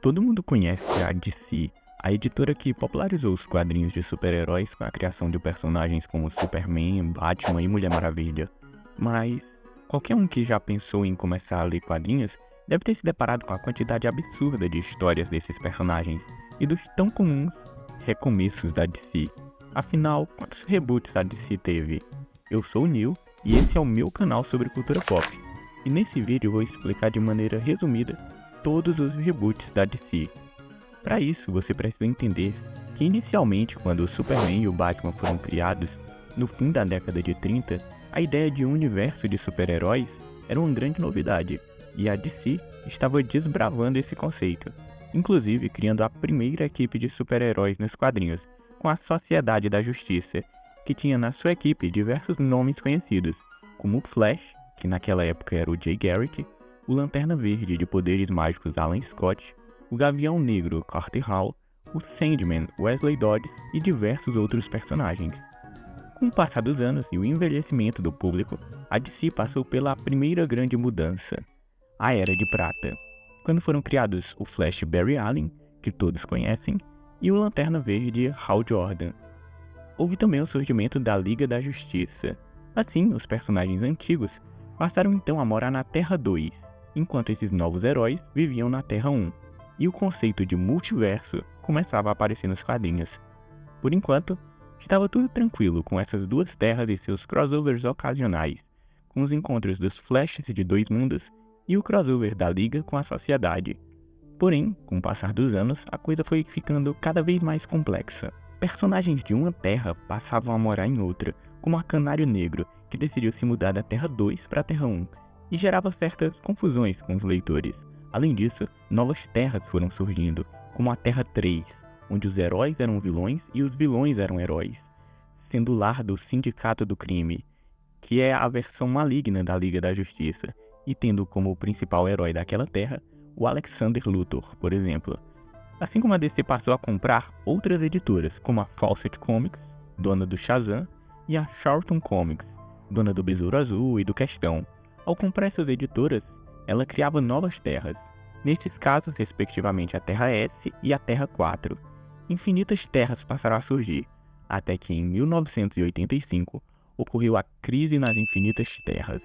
Todo mundo conhece a DC, a editora que popularizou os quadrinhos de super-heróis com a criação de personagens como Superman, Batman e Mulher Maravilha. Mas qualquer um que já pensou em começar a ler quadrinhos deve ter se deparado com a quantidade absurda de histórias desses personagens e dos tão comuns recomeços da DC. Afinal, quantos reboots a DC teve? Eu sou o Neil e esse é o meu canal sobre cultura pop. E nesse vídeo eu vou explicar de maneira resumida todos os reboots da DC. Para isso, você precisa entender que inicialmente, quando o Superman e o Batman foram criados, no fim da década de 30, a ideia de um universo de super-heróis era uma grande novidade, e a DC estava desbravando esse conceito, inclusive criando a primeira equipe de super-heróis nos quadrinhos, com a Sociedade da Justiça, que tinha na sua equipe diversos nomes conhecidos, como o Flash, que naquela época era o Jay Garrick, o Lanterna Verde de poderes mágicos Alan Scott, o Gavião Negro Carter Hall, o Sandman Wesley Dodds e diversos outros personagens. Com o passar dos anos e o envelhecimento do público, a DC passou pela primeira grande mudança, a Era de Prata, quando foram criados o Flash Barry Allen, que todos conhecem, e o Lanterna Verde Hal Jordan. Houve também o surgimento da Liga da Justiça. Assim, os personagens antigos passaram então a morar na Terra 2, enquanto esses novos heróis viviam na Terra 1, e o conceito de multiverso começava a aparecer nos quadrinhos. Por enquanto, estava tudo tranquilo com essas duas terras e seus crossovers ocasionais, com os encontros dos Flashes de dois mundos e o crossover da Liga com a Sociedade. Porém, com o passar dos anos, a coisa foi ficando cada vez mais complexa. Personagens de uma terra passavam a morar em outra, como a Canário Negro, que decidiu se mudar da Terra 2 para a Terra 1, e gerava certas confusões com os leitores. Além disso, novas terras foram surgindo, como a Terra 3, onde os heróis eram vilões e os vilões eram heróis, sendo o lar do Sindicato do Crime, que é a versão maligna da Liga da Justiça, e tendo como principal herói daquela terra o Alexander Luthor, por exemplo. Assim como a DC passou a comprar outras editoras, como a Fawcett Comics, dona do Shazam, e a Charlton Comics, dona do Besouro Azul e do Questão. Ao comprar essas editoras, ela criava novas terras, nestes casos respectivamente a Terra S e a Terra 4. Infinitas terras passaram a surgir, até que em 1985 ocorreu a Crise nas Infinitas Terras,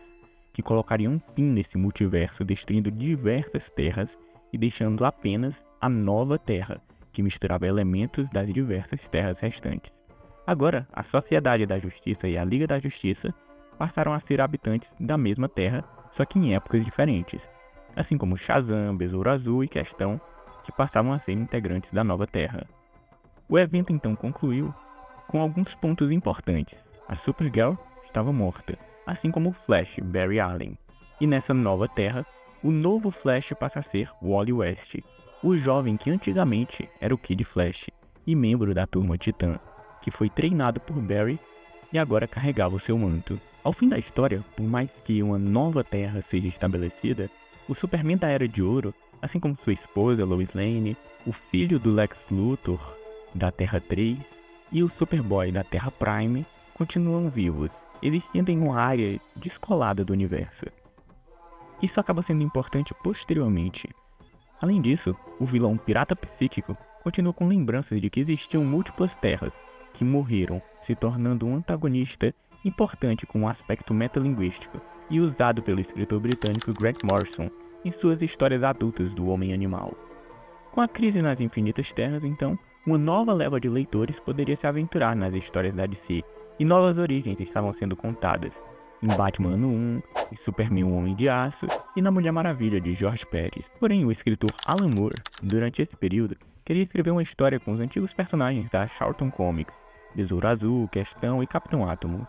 que colocaria um fim nesse multiverso, destruindo diversas terras e deixando apenas a nova Terra, que misturava elementos das diversas terras restantes. Agora, a Sociedade da Justiça e a Liga da Justiça passaram a ser habitantes da mesma Terra, só que em épocas diferentes, assim como Shazam, Besouro Azul e Questão, que passavam a ser integrantes da nova Terra. O evento então concluiu com alguns pontos importantes. A Supergirl estava morta, assim como o Flash Barry Allen, e nessa nova Terra, o novo Flash passa a ser Wally West, o jovem que antigamente era o Kid Flash e membro da Turma Titã, que foi treinado por Barry e agora carregava o seu manto. Ao fim da história, por mais que uma nova Terra seja estabelecida, o Superman da Era de Ouro, assim como sua esposa Lois Lane, o filho do Lex Luthor da Terra 3 e o Superboy da Terra Prime continuam vivos, existindo em uma área descolada do universo. Isso acaba sendo importante posteriormente. Além disso, o vilão Pirata Psíquico continua com lembranças de que existiam múltiplas terras que morreram, se tornando um antagonista importante com um aspecto metalinguístico e usado pelo escritor britânico Grant Morrison em suas histórias adultas do Homem-Animal. Com a Crise nas Infinitas Terras, então, uma nova leva de leitores poderia se aventurar nas histórias da DC, e novas origens estavam sendo contadas, em Batman Ano 1, em Superman o Homem de Aço e na Mulher Maravilha de George Pérez. Porém, o escritor Alan Moore, durante esse período, queria escrever uma história com os antigos personagens da Charlton Comics, Besouro Azul, Questão e Capitão Átomo.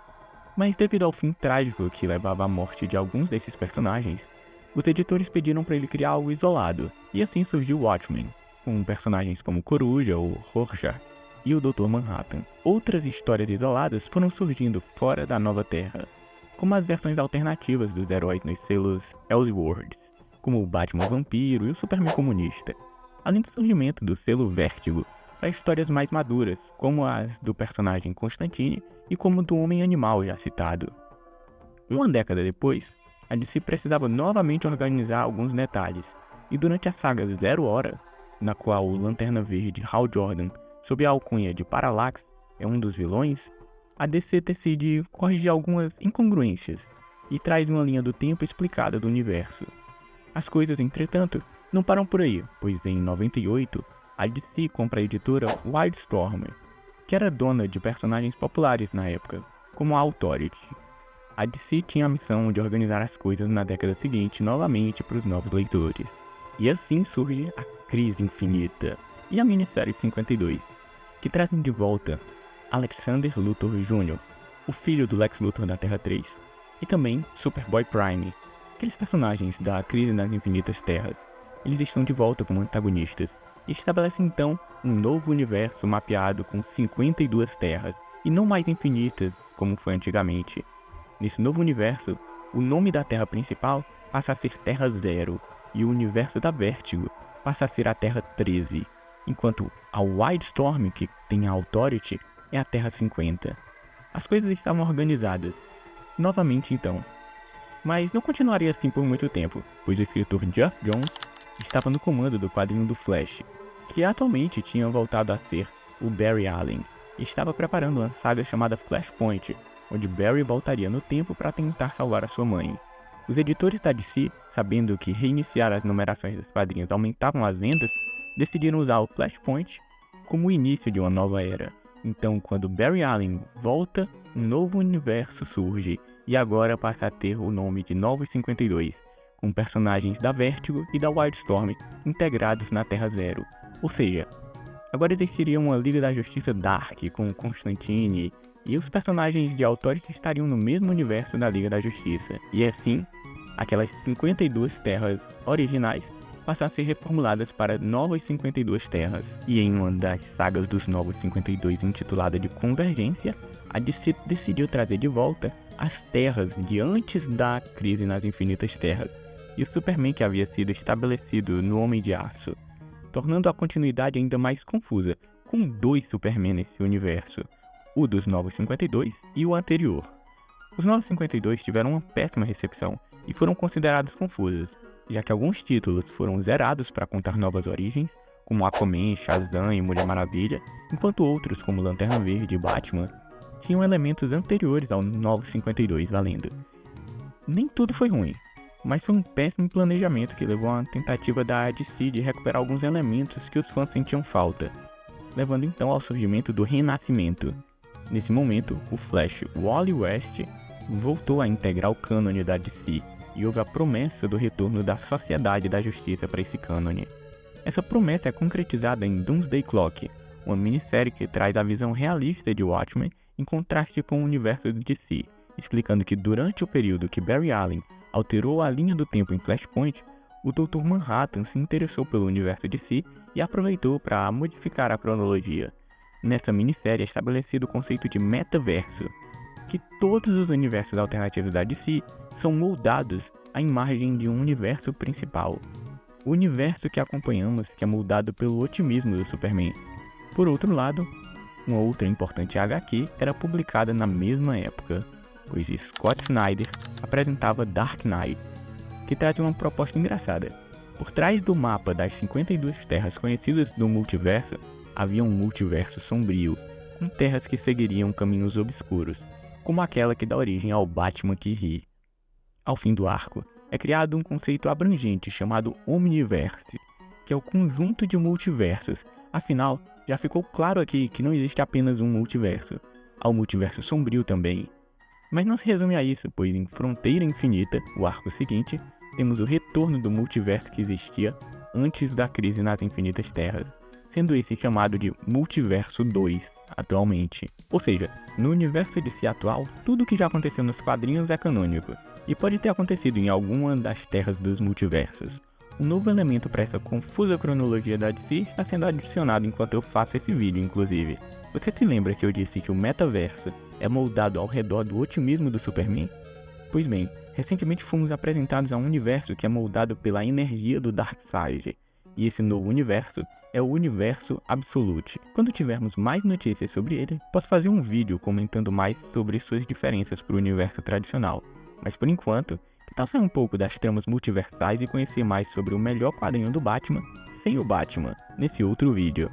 Mas devido ao fim trágico que levava à morte de alguns desses personagens, os editores pediram para ele criar algo isolado, e assim surgiu Watchmen, com personagens como Coruja ou Rorschach e o Dr. Manhattan. Outras histórias isoladas foram surgindo fora da Nova Terra, como as versões alternativas dos heróis nos selos Elseworlds, como o Batman Vampiro e o Superman Comunista, além do surgimento do selo Vértigo para histórias mais maduras, como as do personagem Constantine e como do Homem-Animal já citado. Uma década depois, a DC precisava novamente organizar alguns detalhes, e durante a saga Zero Hora, na qual o Lanterna Verde Hal Jordan, sob a alcunha de Parallax, é um dos vilões, a DC decide corrigir algumas incongruências e traz uma linha do tempo explicada do universo. As coisas, entretanto, não param por aí, pois em 98, a DC compra a editora Wildstorm, que era dona de personagens populares na época, como a Authority. A DC tinha a missão de organizar as coisas na década seguinte novamente para os novos leitores. E assim surge a Crise Infinita e a minissérie 52, que trazem de volta Alexander Luthor Jr., o filho do Lex Luthor da Terra 3, e também Superboy Prime, aqueles personagens da Crise nas Infinitas Terras. Eles estão de volta como antagonistas e estabelecem então um novo universo mapeado com 52 terras, e não mais infinitas como foi antigamente. Nesse novo universo, o nome da Terra principal passa a ser Terra Zero, e o universo da Vértigo passa a ser a Terra 13, enquanto a Wildstorm, que tem a Authority, é a Terra 50. As coisas estavam organizadas novamente então, mas não continuaria assim por muito tempo, pois o escritor Geoff Johns estava no comando do quadrinho do Flash, que atualmente tinha voltado a ser o Barry Allen, e estava preparando uma saga chamada Flashpoint, onde Barry voltaria no tempo para tentar salvar a sua mãe. Os editores da DC, sabendo que reiniciar as numerações dos quadrinhos aumentavam as vendas, decidiram usar o Flashpoint como o início de uma nova era. Então, quando Barry Allen volta, um novo universo surge, e agora passa a ter o nome de Novos 52, com personagens da Vértigo e da Wildstorm integrados na Terra Zero. Ou seja, agora existiria uma Liga da Justiça Dark com Constantine, e os personagens de Authority estariam no mesmo universo da Liga da Justiça. E assim, aquelas 52 terras originais passam a ser reformuladas para Novas 52 Terras. E em uma das sagas dos Novos 52, intitulada de Convergência, a DC decidiu trazer de volta as terras de antes da Crise nas Infinitas Terras, e o Superman que havia sido estabelecido no Homem de Aço, tornando a continuidade ainda mais confusa, com 2 Superman nesse universo, o dos Novos 52 e o anterior. Os Novos 52 tiveram uma péssima recepção e foram considerados confusos, já que alguns títulos foram zerados para contar novas origens, como Aquaman, Shazam e Mulher Maravilha, enquanto outros, como Lanterna Verde e Batman, tinham elementos anteriores ao Novos 52 valendo. Nem tudo foi ruim, mas foi um péssimo planejamento que levou a uma tentativa da DC de recuperar alguns elementos que os fãs sentiam falta, levando então ao surgimento do Renascimento. Nesse momento, o Flash Wally West voltou a integrar o cânone da DC, e houve a promessa do retorno da Sociedade da Justiça para esse cânone. Essa promessa é concretizada em Doomsday Clock, uma minissérie que traz a visão realista de Watchmen em contraste com o universo de DC, explicando que durante o período que Barry Allen alterou a linha do tempo em Flashpoint, o Dr. Manhattan se interessou pelo universo DC e aproveitou para modificar a cronologia. Nessa minissérie é estabelecido o conceito de metaverso, que todos os universos alternativos da DC são moldados à imagem de um universo principal. O universo que acompanhamos que é moldado pelo otimismo do Superman. Por outro lado, uma outra importante HQ era publicada na mesma época, pois Scott Snyder apresentava Dark Knight, que traz uma proposta engraçada. Por trás do mapa das 52 terras conhecidas do multiverso, havia um multiverso sombrio, com terras que seguiriam caminhos obscuros, como aquela que dá origem ao Batman que ri. Ao fim do arco, é criado um conceito abrangente chamado Omniverse, que é o conjunto de multiversos. Afinal, já ficou claro aqui que não existe apenas um multiverso, há o multiverso sombrio também. Mas não se resume a isso, pois em Fronteira Infinita, o arco seguinte, temos o retorno do multiverso que existia antes da Crise nas Infinitas Terras, sendo esse chamado de Multiverso 2 atualmente. Ou seja, no universo DC atual, tudo o que já aconteceu nos quadrinhos é canônico, e pode ter acontecido em alguma das terras dos multiversos. Um novo elemento para essa confusa cronologia da DC está sendo adicionado enquanto eu faço esse vídeo, inclusive. Você se lembra que eu disse que o metaverso é moldado ao redor do otimismo do Superman? Pois bem, recentemente fomos apresentados a um universo que é moldado pela energia do Darkseid, e esse novo universo é o Universo Absolute. Quando tivermos mais notícias sobre ele, posso fazer um vídeo comentando mais sobre suas diferenças para o universo tradicional. Mas por enquanto, que tal sair um pouco das tramas multiversais e conhecer mais sobre o melhor quadrinho do Batman, sem o Batman, nesse outro vídeo.